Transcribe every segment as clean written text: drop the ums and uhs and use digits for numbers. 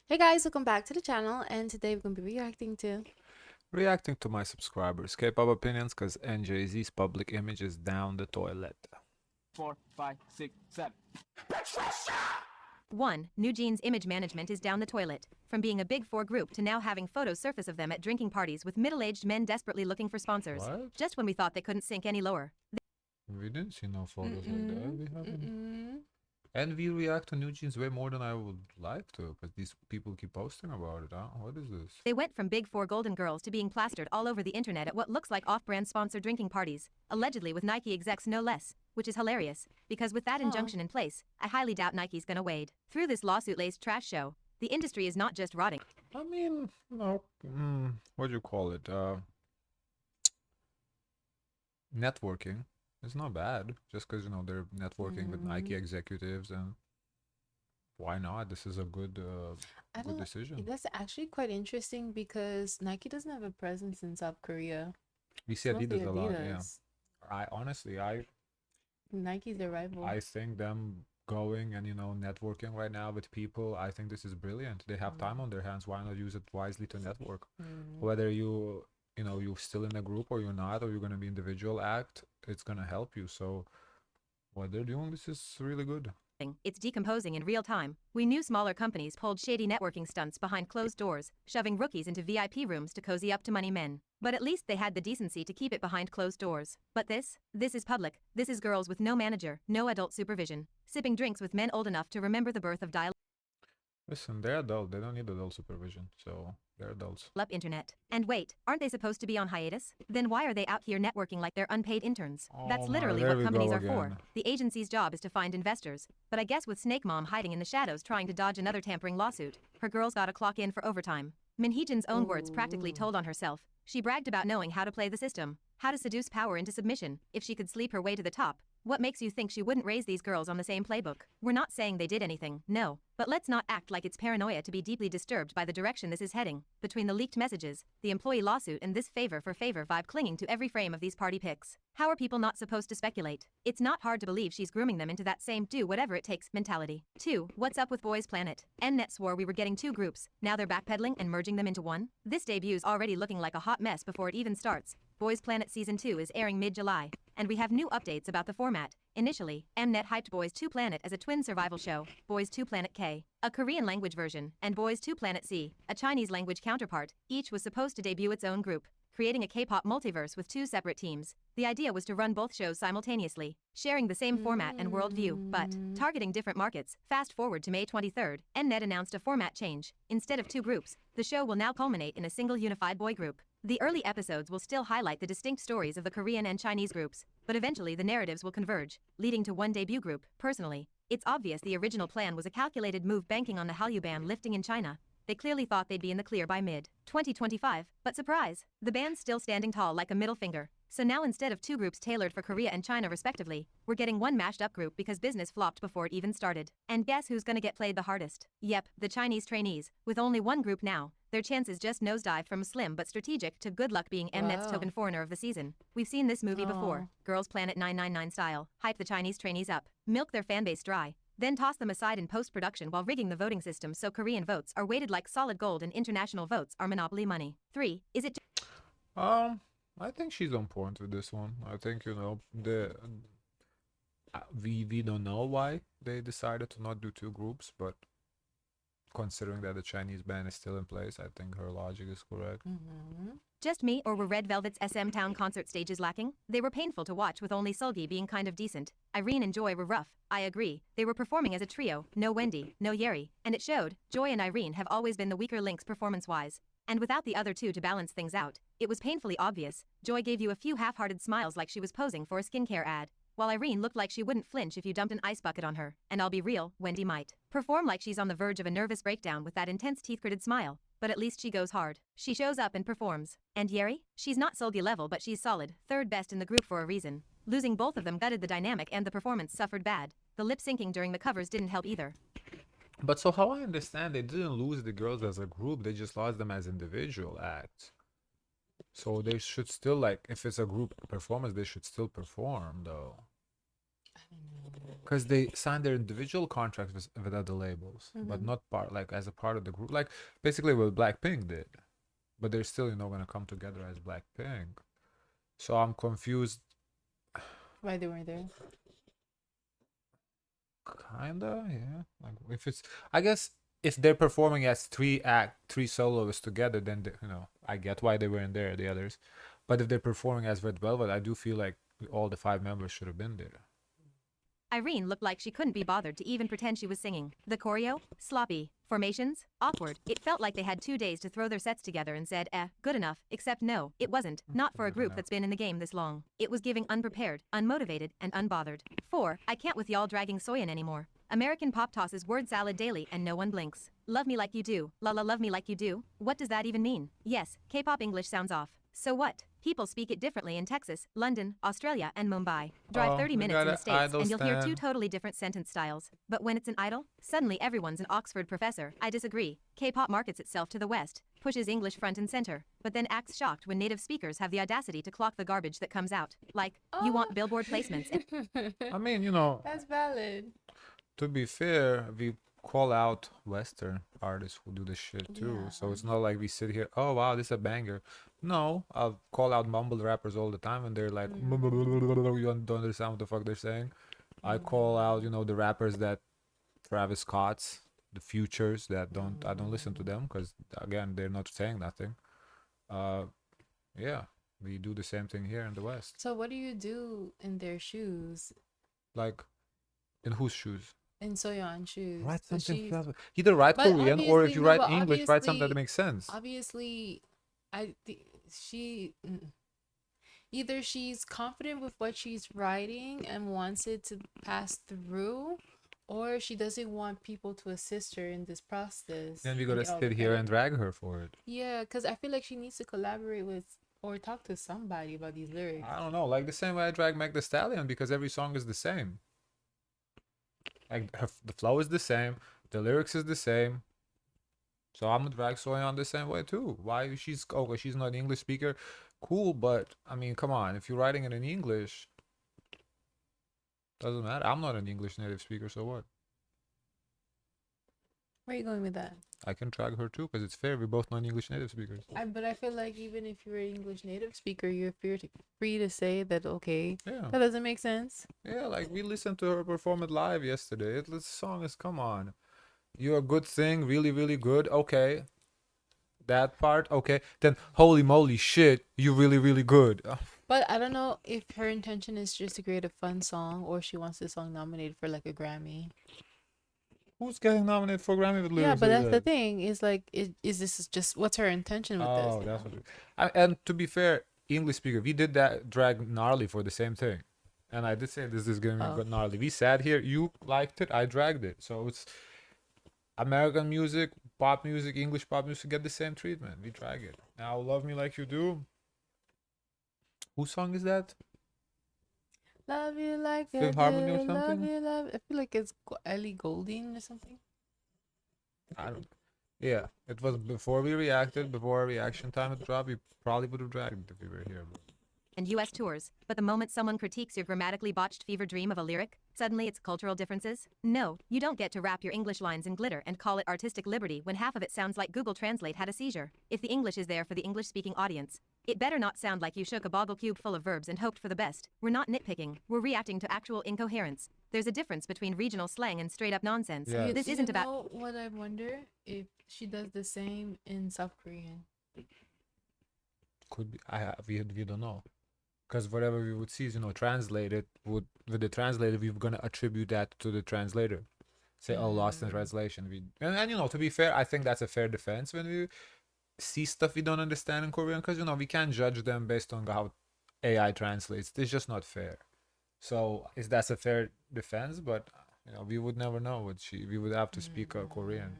Hey guys, welcome back to the channel, and today we're going to be Reacting to my subscribers' K-pop opinions because NJZ's public image is down the toilet. 4, 5, 6, 7. 1. NewJeans' image management is down the toilet. From being a big four group to now having photos surface of them at drinking parties with middle-aged men desperately looking for sponsors. What? Just when we thought they couldn't sink any lower. We didn't see no photos like that. We haven't. Mm-mm. And we react to NewJeans way more than I would like to because these people keep posting about it, huh? What is this? They went from big four golden girls to being plastered all over the internet at what looks like off-brand sponsored drinking parties, allegedly with Nike execs no less, which is hilarious, because with that injunction in place, I highly doubt Nike's gonna wade through this lawsuit-laced trash show. The industry is not just rotting. I mean, what do you call it? Networking. It's not bad just because, they're networking with Nike executives and why not? This is a good I good don't. decision. That's actually quite interesting because Nike doesn't have a presence in South Korea. We It's see mostly Adidas a lot, yeah. Adidas. I Nike's their rival. I think them going and networking right now with people, I think this is brilliant. They have time on their hands. Why not use it wisely to network? Whether you're still in a group or you're not, or you're gonna be individual act, it's gonna help you. So what they're doing, this is really good. It's decomposing in real time. We knew smaller companies pulled shady networking stunts behind closed doors, shoving rookies into VIP rooms to cozy up to money men. But at least they had the decency to keep it behind closed doors. But this is public. This is girls with no manager, no adult supervision, sipping drinks with men old enough to remember the birth of Listen, they're adult. They don't need adult supervision. So they're adults. up internet. And wait, aren't they supposed to be on hiatus? Then why are they out here networking like they're unpaid interns? That's Oh my, literally there what we companies go are for. again. The agency's job is to find investors. But I guess with Snake Mom hiding in the shadows trying to dodge another tampering lawsuit, her girls gotta clock in for overtime. Min Hee-jin's own words practically told on herself. She bragged about knowing how to play the system, how to seduce power into submission, if she could sleep her way to the top. What makes you think she wouldn't raise these girls on the same playbook? We're not saying they did anything, no. But let's not act like it's paranoia to be deeply disturbed by the direction this is heading. Between the leaked messages, the employee lawsuit and this favor for favor vibe clinging to every frame of these party pics. How are people not supposed to speculate? It's not hard to believe she's grooming them into that same do whatever it takes mentality. 2. What's up with Boys Planet? Mnet swore we were getting two groups, now they're backpedaling and merging them into one? This debut's already looking like a hot mess before it even starts. Boys Planet Season 2 is airing mid-July, and we have new updates about the format. Initially, Mnet hyped Boys 2 Planet as a twin survival show, Boys 2 Planet K, a Korean language version, and Boys 2 Planet C, a Chinese language counterpart. Each was supposed to debut its own group, creating a K-pop multiverse with two separate teams. The idea was to run both shows simultaneously, sharing the same format and worldview, but targeting different markets. Fast forward to May 23rd, Mnet announced a format change. Instead of two groups, the show will now culminate in a single unified boy group. The early episodes will still highlight the distinct stories of the Korean and Chinese groups, but eventually the narratives will converge, leading to one debut group. Personally, it's obvious the original plan was a calculated move banking on the Hallyu ban lifting in China. They clearly thought they'd be in the clear by mid-2025, but surprise, the band's still standing tall like a middle finger. So now instead of two groups tailored for Korea and China respectively, we're getting one mashed up group because business flopped before it even started. And guess who's gonna get played the hardest? Yep, the Chinese trainees. With only one group now, their chances just nosedive from slim but strategic to good luck being Mnet's token foreigner of the season. We've seen this movie before, Girls Planet 999 style. Hype the Chinese trainees up, milk their fanbase dry, then toss them aside in post-production while rigging the voting system so Korean votes are weighted like solid gold and international votes are monopoly money. 3. Is it I think she's on point with this one. I think we don't know why they decided to not do two groups, but considering that the Chinese ban is still in place, I think her logic is correct. just me, or were Red Velvet's SM Town concert stages lacking? They were painful to watch with only Sulgi being kind of decent. Irene and Joy were rough, I agree. They were performing as a trio, no Wendy, no Yeri, and it showed. Joy and Irene have always been the weaker links performance-wise. And without the other two to balance things out, it was painfully obvious. Joy gave you a few half-hearted smiles like she was posing for a skincare ad, while Irene looked like she wouldn't flinch if you dumped an ice bucket on her. And I'll be real, Wendy might perform like she's on the verge of a nervous breakdown with that intense teeth-gritted smile. But at least she goes hard. She shows up and performs. And Yeri? She's not Sulgi level, but she's solid, third best in the group for a reason. Losing both of them gutted the dynamic and the performance suffered bad. The lip syncing during the covers didn't help either. But so how I understand, they didn't lose the girls as a group, they just lost them as individual acts. So they should still, like, if it's a group performance, they should still perform, though. because they signed their individual contracts with other labels, but not like as a part of the group. Like basically what Blackpink did, but they're still gonna come together as Blackpink. So I'm confused. Why they weren't there? Kinda, yeah. Like if it's, I guess if they're performing as three soloists together, then I get why they weren't there, the others. But if they're performing as Red Velvet, I do feel like all the 5 members should have been there. Irene looked like she couldn't be bothered to even pretend she was singing. The choreo? Sloppy. Formations? Awkward. It felt like they had 2 days to throw their sets together and said, good enough, except no, it wasn't. Not for a group that's been in the game this long. It was giving unprepared, unmotivated, and unbothered. 4. I can't with y'all dragging Soyeon anymore. American pop tosses word salad daily and no one blinks. Love me like you do. La la love me like you do. What does that even mean? Yes, K-pop English sounds off. So what? People speak it differently in Texas, London, Australia, and Mumbai. Drive 30 minutes in the States and you'll hear 2 totally different sentence styles. But when it's an idol, suddenly everyone's an Oxford professor. I disagree. K-pop markets itself to the West, pushes English front and center, but then acts shocked when native speakers have the audacity to clock the garbage that comes out. Like, you want Billboard placements. I mean, That's valid. to be fair, we call out Western artists who do this shit too. Yeah. So it's not like we sit here, oh wow, this is a banger. No, I'll call out mumble rappers all the time and they're like, you don't understand what the fuck they're saying. I call out, the rappers that Travis Scott's, the Futures that I don't listen to them because again, they're not saying nothing. Yeah, we do the same thing here in the West. So what do you do in their shoes? Like, in whose shoes? In Soyeon's shoes. Write So something. she's- Either write But Korean or if obviously- you no, write but English, write something that obviously- makes sense. Obviously, either she's confident with what she's writing and wants it to pass through, or she doesn't want people to assist her in this process. Then we and gotta get all the sit here credit. and drag her for it. Yeah, because I feel like she needs to collaborate with or talk to somebody about these lyrics. I don't know, like the same way I drag Meg Thee Stallion because every song is the same. Like the flow is the same, the lyrics is the same. So I'm gonna drag Soyeon the same way too. Why she's not an English speaker, cool, but I mean, come on, if you're writing it in English, doesn't matter. I'm not an English native speaker, so what? Where are you going with that? I can drag her too because it's fair. We're both non-English native speakers. But I feel like even if you're an English native speaker, you're free to say that, okay, Yeah. that doesn't make sense. Yeah, like we listened to her perform it live yesterday. This song is, come on. You're a good thing, really, really good. Okay. That part, okay. Then, holy moly, shit, you really, really good. But I don't know if her intention is just to create a fun song or she wants the song nominated for like a Grammy. Who's getting nominated for Grammy with lyrics? Yeah, but like that's the that? thing. Is like, is this just what's her intention with Oh, this? that's what. And to be fair, English speaker, we did that drag gnarly for the same thing, and I did say this is gonna be gnarly. We sat here, you liked it, I dragged it, so it's American music, pop music, English pop music get the same treatment. We drag it. Now, Love Me Like You Do. Whose song is that? Love you like Fifth I Harmony or do, love something? you, love. I feel like it's Ellie Goulding or something. I don't. Yeah, it was before we reacted, before our reaction time had dropped. We probably would have dragged it if we were here. But And US tours, but the moment someone critiques your grammatically botched fever dream of a lyric, suddenly it's cultural differences? No, you don't get to wrap your English lines in glitter and call it artistic liberty when half of it sounds like Google Translate had a seizure. If the English is there for the English-speaking audience, it better not sound like you shook a boggle cube full of verbs and hoped for the best. We're not nitpicking, we're reacting to actual incoherence. There's a difference between regional slang and straight-up nonsense. Yeah. This You isn't about... know what I wonder if she does the same in South Korean. could be. We don't know, because whatever we would see is translated. With the translator, we're gonna attribute that to the translator. Say, oh, lost in translation. And to be fair, I think that's a fair defense when we see stuff we don't understand in Korean, because we can't judge them based on how AI translates. It's just not fair. So that's a fair defense, but we would never know what we would have to speak Korean.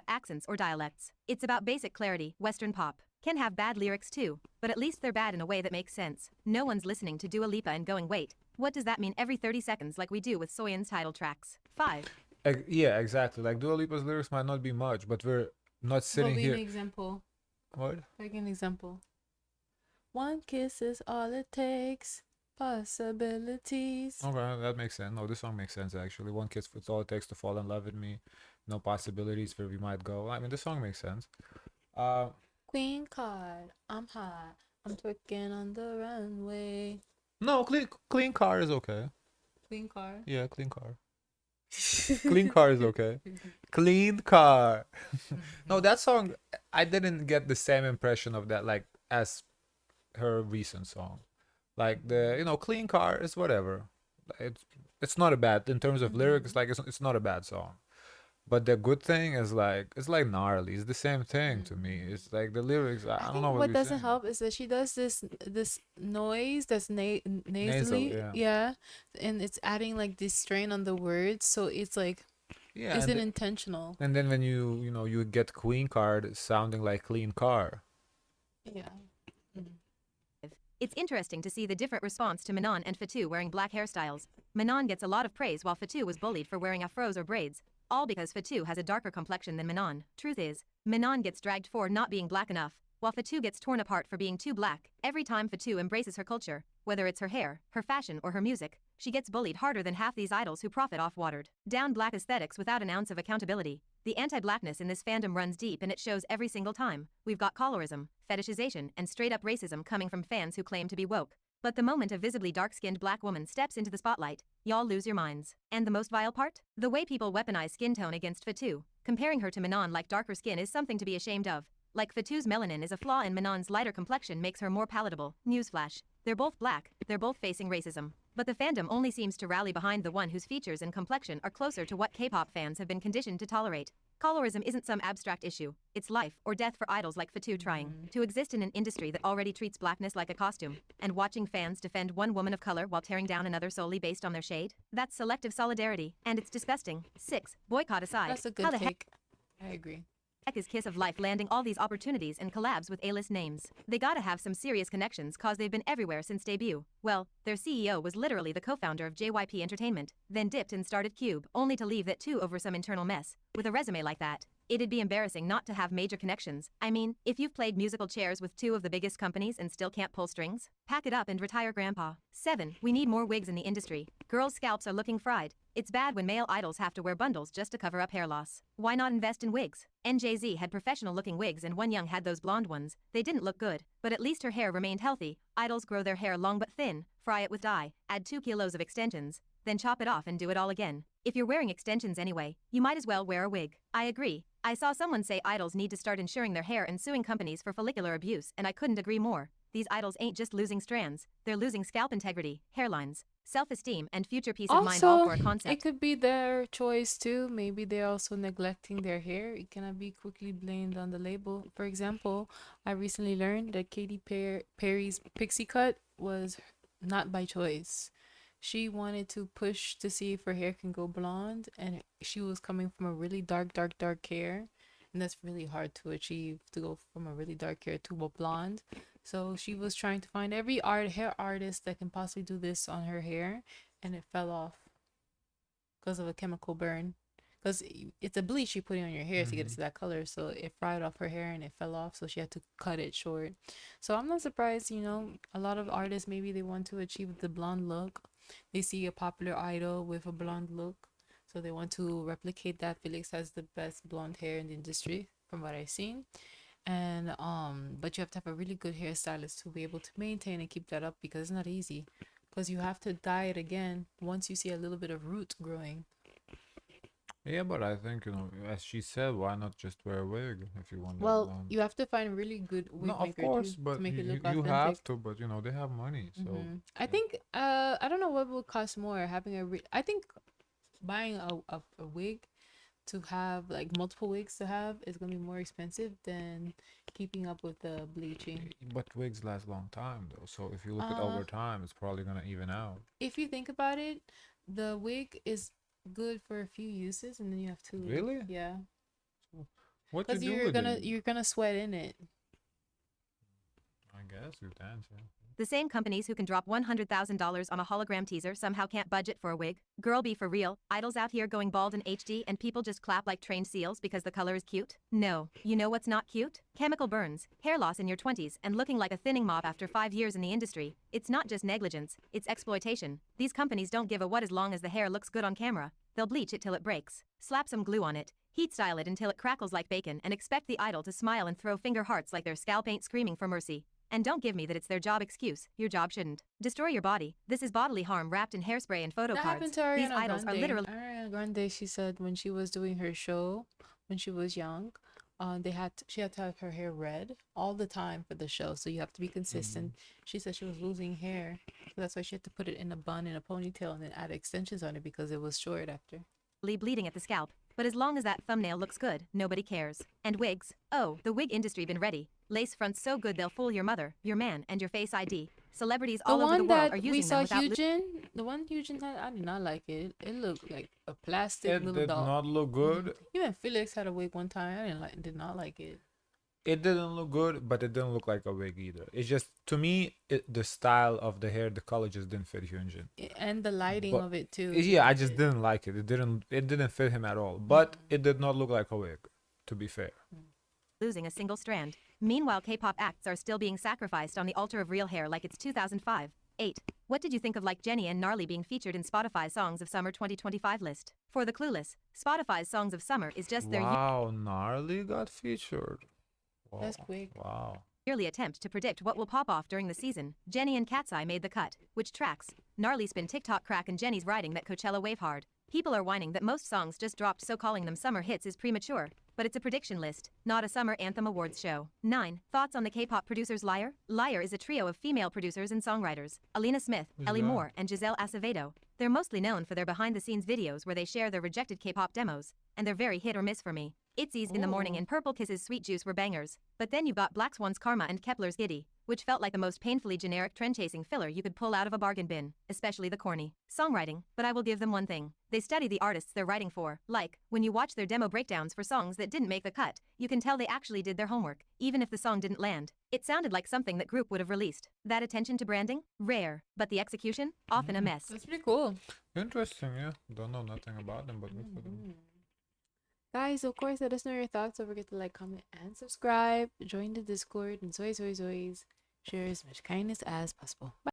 accents or dialects. It's about basic clarity. Western pop can have bad lyrics too, but at least they're bad in a way that makes sense. No one's listening to Dua Lipa and going, wait, what does that mean every 30 seconds like we do with Soyeon's title tracks? 5. Yeah, exactly. Like Dua Lipa's lyrics might not be much, but we're not sitting An here. example. What? Like an example. One kiss is all it takes. possibilities. Okay, that makes sense. No, this song makes sense actually. One kiss for all it takes to fall in love with me. No possibilities where we might go. I mean, this song makes sense. Uh, Queen card, I'm hot. I'm twerking on the runway. no, clean car is okay. Queen card. Yeah, clean car. Clean car is okay. Clean car. No, that song I didn't get the same impression of that like as her recent song. Like the clean car is whatever. It's not a bad in terms of lyrics. Like it's not a bad song. But the good thing is like it's like gnarly. It's the same thing to me. It's like the lyrics. I I don't think know what what you're doesn't saying. help is that she does this noise that's Nasal, nasally, yeah, yeah, and it's adding like this strain on the words, so it's like yeah. isn't intentional. And then when you get Queen card sounding like clean car. Yeah. It's interesting to see the different response to Manon and Fatou wearing black hairstyles. Manon gets a lot of praise while Fatou was bullied for wearing afros or braids, all because Fatou has a darker complexion than Manon. Truth is, Manon gets dragged for not being black enough, while Fatou gets torn apart for being too black. Every time Fatou embraces her culture, whether it's her hair, her fashion, or her music, she gets bullied harder than half these idols who profit off watered down black aesthetics without an ounce of accountability. The anti-blackness in this fandom runs deep and it shows every single time. We've got colorism, fetishization, and straight-up racism coming from fans who claim to be woke. But the moment a visibly dark-skinned black woman steps into the spotlight, y'all lose your minds. And the most vile part? The way people weaponize skin tone against Fatou. Comparing her to Manon like darker skin is something to be ashamed of. Like Fatou's melanin is a flaw and Manon's lighter complexion makes her more palatable. Newsflash. They're both black, they're both facing racism. But the fandom only seems to rally behind the one whose features and complexion are closer to what K-pop fans have been conditioned to tolerate. Colorism isn't some abstract issue. It's life or death for idols like Fatou trying to exist in an industry that already treats blackness like a costume, and watching fans defend one woman of color while tearing down another solely based on their shade. That's selective solidarity, and it's disgusting. 6. Boycott aside, That's a how good the heck take. I agree. is Kiss of Life landing all these opportunities and collabs with A-list names? They gotta have some serious connections cause they've been everywhere since debut. Well, their CEO was literally the co-founder of JYP Entertainment, then dipped and started Cube, only to leave that too over some internal mess. With a resume like that, it'd be embarrassing not to have major connections. I mean, if you've played musical chairs with two of the biggest companies and still can't pull strings, pack it up and retire grandpa. 7. We need more wigs in the industry. Girls' scalps are looking fried. It's bad when male idols have to wear bundles just to cover up hair loss. Why not invest in wigs? NJZ had professional-looking wigs and One Young had those blonde ones. They didn't look good, but at least her hair remained healthy. Idols grow their hair long but thin, fry it with dye, add 2 kilos of extensions, then chop it off and do it all again. If you're wearing extensions anyway, you might as well wear a wig. I agree. I saw someone say idols need to start insuring their hair and suing companies for follicular abuse, and I couldn't agree more. These idols ain't just losing strands, they're losing scalp integrity, hairlines, self-esteem, and future peace of mind all Also, for a it concept. could be their choice too. Maybe they're also neglecting their hair. It cannot be quickly blamed on the label. For example, I recently learned that Perry's pixie cut was not by choice. She wanted to push to see if her hair can go blonde, and she was coming from a really dark hair. And that's really hard to achieve, to go from a really dark hair to a blonde. So she was trying to find every hair artist that can possibly do this on her hair, and it fell off because of a chemical burn. Because it's a bleach you're putting on your hair to get it Mhm. to that color, so it fried off her hair and it fell off, so she had to cut it short. So I'm not surprised, a lot of artists maybe they want to achieve the blonde look. They see a popular idol with a blonde look, so they want to replicate that. Felix has the best blonde hair in the industry, from what I've seen. And but you have to have a really good hairstylist to be able to maintain and keep that up because it's not easy. Because you have to dye it again once you see a little bit of root growing. Yeah, but I think as she said, why not just wear a wig if you want that Well, blonde? you have to find a really good No, wig of maker course, to but make it look you have authentic. to, but they have money, so I think I don't know what would cost more having I think buying a wig to have like multiple wigs to have is gonna be more expensive than keeping up with the bleaching. but wigs last long time though. So if you look at Uh, over time, it's probably gonna even out. if you think about it, the wig is good for a few uses, and then you have to, Really? yeah, What you because do with it? you're gonna sweat in it. I guess good answer. The same companies who can drop $100,000 on a hologram teaser somehow can't budget for a wig. Girl, be for real. Idols out here going bald in HD and people just clap like trained seals because the color is cute? No. You know what's not cute? Chemical burns, hair loss in your 20s, and looking like a thinning mop after 5 years in the industry. It's not just negligence, it's exploitation. These companies don't give a what as long as the hair looks good on camera. They'll bleach it till it breaks, slap some glue on it, heat style it until it crackles like bacon, and expect the idol to smile and throw finger hearts like their scalp ain't screaming for mercy. And don't give me that it's their job excuse. Your job shouldn't. Destroy your body. This is bodily harm wrapped in hairspray and photo That cards. happened to These Ariana idols are Grande. literally Ariana Grande, she said when she was doing her show, when she was young, she had to have her hair red all the time for the show, so you have to be consistent. She said she was losing hair, so that's why she had to put it in a bun and a ponytail and then add extensions on it because it was short after. bleeding at the scalp. But as long as that thumbnail looks good, nobody cares. And wigs? Oh, the wig industry been ready. Lace fronts so good they'll fool your mother, your man, and your Face ID. Celebrities The all over the one world are that we using saw them without Hyujin, the one Hyujin had, I did not like it. It looked like a plastic It little did doll. not look good. Even Felix had a wig one time. Did not like it. It didn't look good, but it didn't look like a wig either. It's just, to me, the style of the hair, the color just didn't fit Hyunjin. And the lighting But- of it too. Yeah, I just didn't like it. It didn't fit him at all. But it did not look like a wig, to be fair. losing a single strand. Meanwhile, K-pop acts are still being sacrificed on the altar of real hair like it's 2005. 8. What did you think of Like Jenny and Gnarly being featured in Spotify's Songs of Summer 2025 list? For the clueless, Spotify's Songs of Summer is just their Wow, Gnarly got featured. Wow. That's quick. Wow. yearly attempt to predict what will pop off during the season. Jenny and Cat's Eye made the cut. Which tracks? Gnarly spin TikTok crack and Jenny's riding that Coachella wave hard. People are whining that most songs just dropped, so calling them summer hits is premature. But it's a prediction list, not a summer anthem awards show. 9. Thoughts on the K-pop producers Liar? Liar is a trio of female producers and songwriters. Alina Smith, Who's Ellie that? Moore, and Giselle Acevedo. They're mostly known for their behind-the-scenes videos where they share their rejected K-pop demos, and they're very hit or miss for me. Itzy's In the Morning Ooh. and Purple Kisses Sweet Juice were bangers, but then you've got Black Swan's Karma and Kepler's Giddy, which felt like the most painfully generic trend-chasing filler you could pull out of a bargain bin, especially the corny songwriting. But I will give them one thing. They study the artists they're writing for. Like, when you watch their demo breakdowns for songs that didn't make the cut, you can tell they actually did their homework, even if the song didn't land. It sounded like something that group would have released. That attention to branding? Rare. But the execution? Often a mess. That's pretty cool. Interesting, yeah. Don't know nothing about them, but good for them. Guys, of course, let us know your thoughts. Don't forget to like, comment, and subscribe. Join the Discord and zoys. Share as much kindness as possible. Bye.